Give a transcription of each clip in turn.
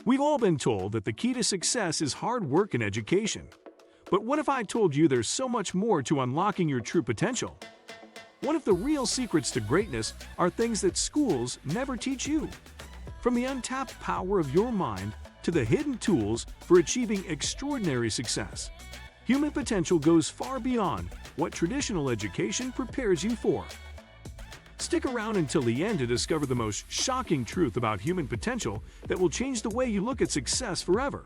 We've all been told that the key to success is hard work and education. But what if I told you there's so much more to unlocking your true potential? What if the real secrets to greatness are things that schools never teach you? From the untapped power of your mind to the hidden tools for achieving extraordinary success, human potential goes far beyond what traditional education prepares you for. Stick around until the end to discover the most shocking truth about human potential that will change the way you look at success forever.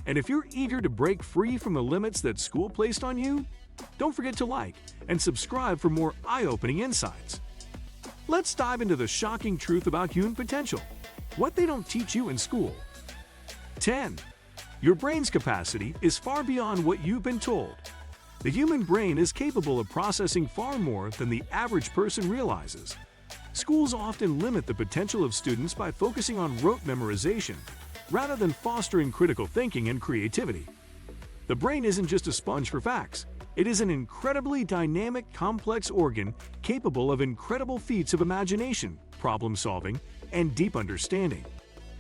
And if you're eager to break free from the limits that school placed on you, don't forget to like and subscribe for more eye-opening insights. Let's dive into the shocking truth about human potential, what they don't teach you in school. 10. Your brain's capacity is far beyond what you've been told. The human brain is capable of processing far more than the average person realizes. Schools often limit the potential of students by focusing on rote memorization, rather than fostering critical thinking and creativity. The brain isn't just a sponge for facts. It is an incredibly dynamic, complex organ capable of incredible feats of imagination, problem-solving, and deep understanding.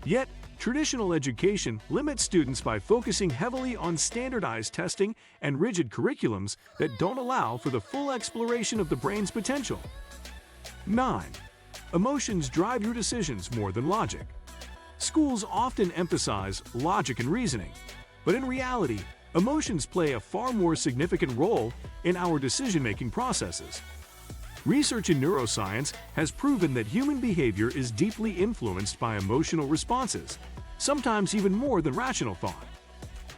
Yet, traditional education limits students by focusing heavily on standardized testing and rigid curriculums that don't allow for the full exploration of the brain's potential. 9. Emotions drive your decisions more than logic. Schools often emphasize logic and reasoning, but in reality, emotions play a far more significant role in our decision-making processes. Research in neuroscience has proven that human behavior is deeply influenced by emotional responses, sometimes even more than rational thought.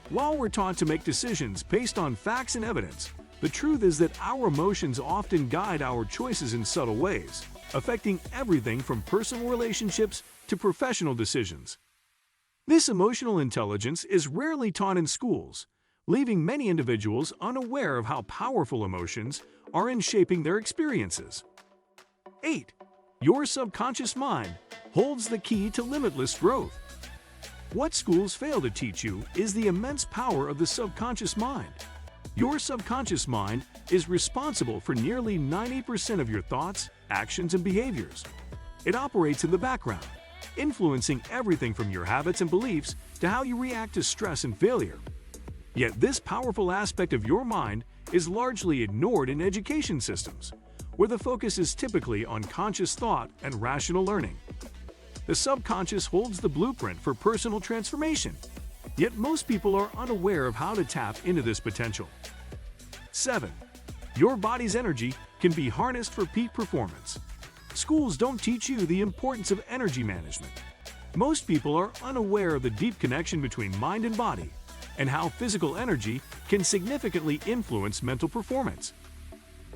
While we're taught to make decisions based on facts and evidence, the truth is that our emotions often guide our choices in subtle ways, affecting everything from personal relationships to professional decisions. This emotional intelligence is rarely taught in schools, leaving many individuals unaware of how powerful emotions are in shaping their experiences. 8. Your subconscious mind holds the key to limitless growth. What schools fail to teach you is the immense power of the subconscious mind. Your subconscious mind is responsible for nearly 90% of your thoughts, actions, and behaviors. It operates in the background, influencing everything from your habits and beliefs to how you react to stress and failure. Yet this powerful aspect of your mind is largely ignored in education systems, where the focus is typically on conscious thought and rational learning. The subconscious holds the blueprint for personal transformation, yet most people are unaware of how to tap into this potential. 7. Your body's energy can be harnessed for peak performance. Schools don't teach you the importance of energy management. Most people are unaware of the deep connection between mind and body, and how physical energy can significantly influence mental performance.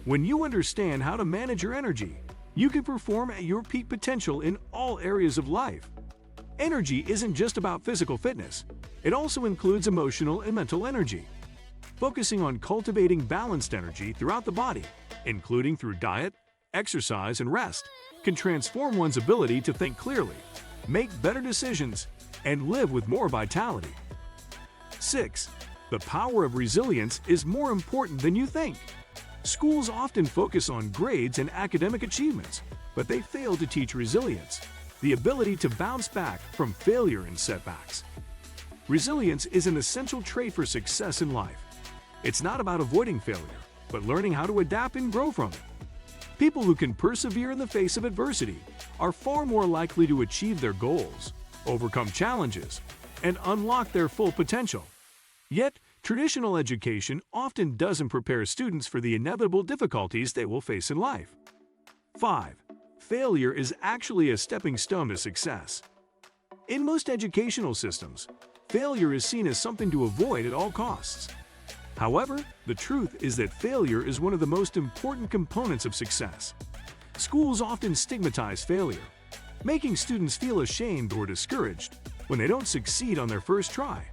When you understand how to manage your energy, you can perform at your peak potential in all areas of life. Energy isn't just about physical fitness, it also includes emotional and mental energy. Focusing on cultivating balanced energy throughout the body, including through diet, exercise, and rest, can transform one's ability to think clearly, make better decisions, and live with more vitality. 6. The power of resilience is more important than you think. Schools often focus on grades and academic achievements, but they fail to teach resilience, the ability to bounce back from failure and setbacks. Resilience is an essential trait for success in life. It's not about avoiding failure, but learning how to adapt and grow from it. People who can persevere in the face of adversity are far more likely to achieve their goals, overcome challenges, and unlock their full potential. Yet, traditional education often doesn't prepare students for the inevitable difficulties they will face in life. 5. Failure is actually a stepping stone to success. In most educational systems, failure is seen as something to avoid at all costs. However, the truth is that failure is one of the most important components of success. Schools often stigmatize failure, making students feel ashamed or discouraged when they don't succeed on their first try.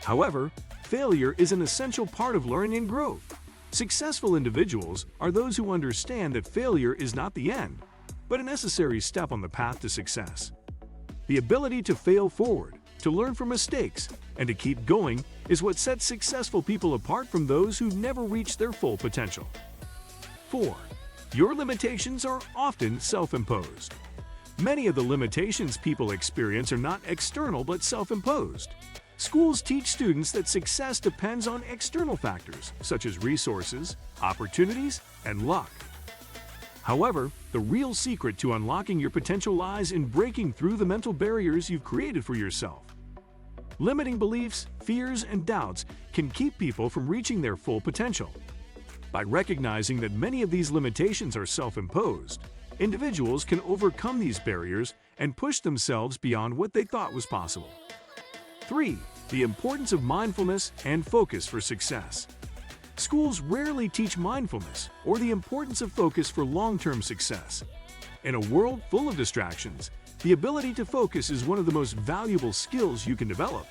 However, failure is an essential part of learning and growth. Successful individuals are those who understand that failure is not the end, but a necessary step on the path to success. The ability to fail forward, to learn from mistakes, and to keep going is what sets successful people apart from those who never reach their full potential. 4. Your limitations are often self-imposed. Many of the limitations people experience are not external but self-imposed. Schools teach students that success depends on external factors, such as resources, opportunities, and luck. However, the real secret to unlocking your potential lies in breaking through the mental barriers you've created for yourself. Limiting beliefs, fears, and doubts can keep people from reaching their full potential. By recognizing that many of these limitations are self-imposed, individuals can overcome these barriers and push themselves beyond what they thought was possible. 3. The importance of mindfulness and focus for success. Schools rarely teach mindfulness or the importance of focus for long-term success. In a world full of distractions, the ability to focus is one of the most valuable skills you can develop.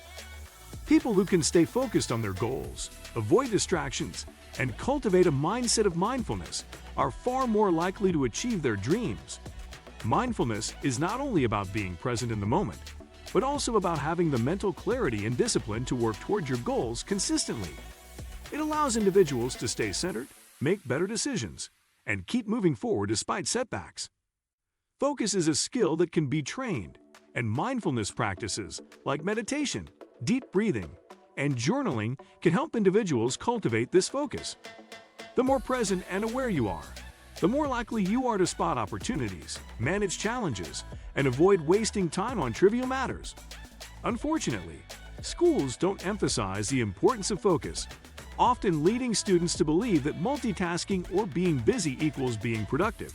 People who can stay focused on their goals, avoid distractions, and cultivate a mindset of mindfulness are far more likely to achieve their dreams. Mindfulness is not only about being present in the moment, but also about having the mental clarity and discipline to work toward your goals consistently. It allows individuals to stay centered, make better decisions, and keep moving forward despite setbacks. Focus is a skill that can be trained, and mindfulness practices like meditation, deep breathing, and journaling can help individuals cultivate this focus. The more present and aware you are, the more likely you are to spot opportunities, manage challenges, and avoid wasting time on trivial matters. Unfortunately, schools don't emphasize the importance of focus, often leading students to believe that multitasking or being busy equals being productive.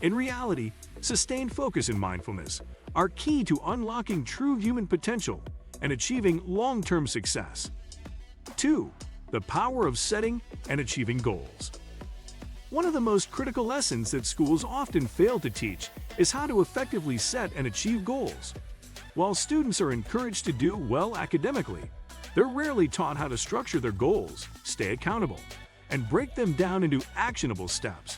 In reality, sustained focus and mindfulness are key to unlocking true human potential and achieving long-term success. 2. The power of setting and achieving goals. One of the most critical lessons that schools often fail to teach is how to effectively set and achieve goals. While students are encouraged to do well academically, they're rarely taught how to structure their goals, stay accountable, and break them down into actionable steps.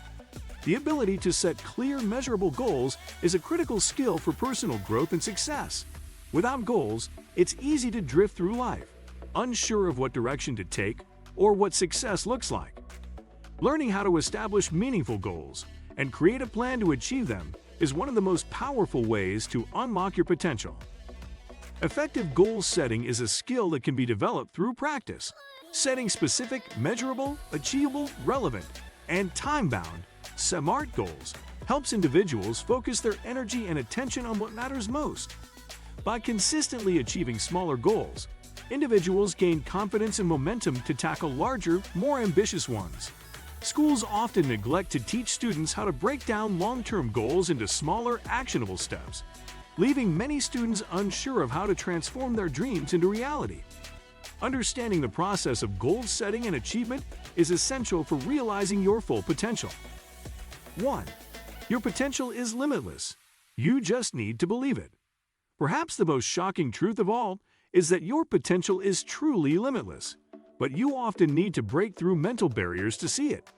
The ability to set clear, measurable goals is a critical skill for personal growth and success. Without goals, it's easy to drift through life, unsure of what direction to take or what success looks like. Learning how to establish meaningful goals and create a plan to achieve them is one of the most powerful ways to unlock your potential. Effective goal setting is a skill that can be developed through practice. Setting specific, measurable, achievable, relevant, and time-bound, SMART goals helps individuals focus their energy and attention on what matters most. By consistently achieving smaller goals, individuals gain confidence and momentum to tackle larger, more ambitious ones. Schools often neglect to teach students how to break down long-term goals into smaller, actionable steps, leaving many students unsure of how to transform their dreams into reality. Understanding the process of goal setting and achievement is essential for realizing your full potential. 1. Your potential is limitless. You just need to believe it. Perhaps the most shocking truth of all is that your potential is truly limitless, but you often need to break through mental barriers to see it.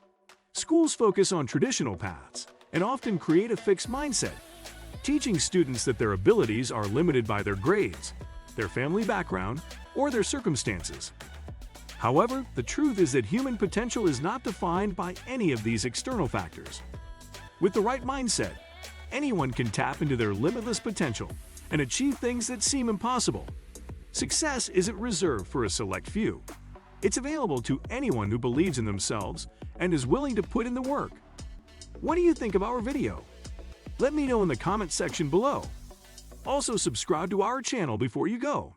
Schools focus on traditional paths and often create a fixed mindset, teaching students that their abilities are limited by their grades, their family background, or their circumstances. However, the truth is that human potential is not defined by any of these external factors. With the right mindset, anyone can tap into their limitless potential and achieve things that seem impossible. Success isn't reserved for a select few. It's available to anyone who believes in themselves and is willing to put in the work. What do you think of our video? Let me know in the comment section below. Also, subscribe to our channel before you go.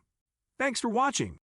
Thanks for watching.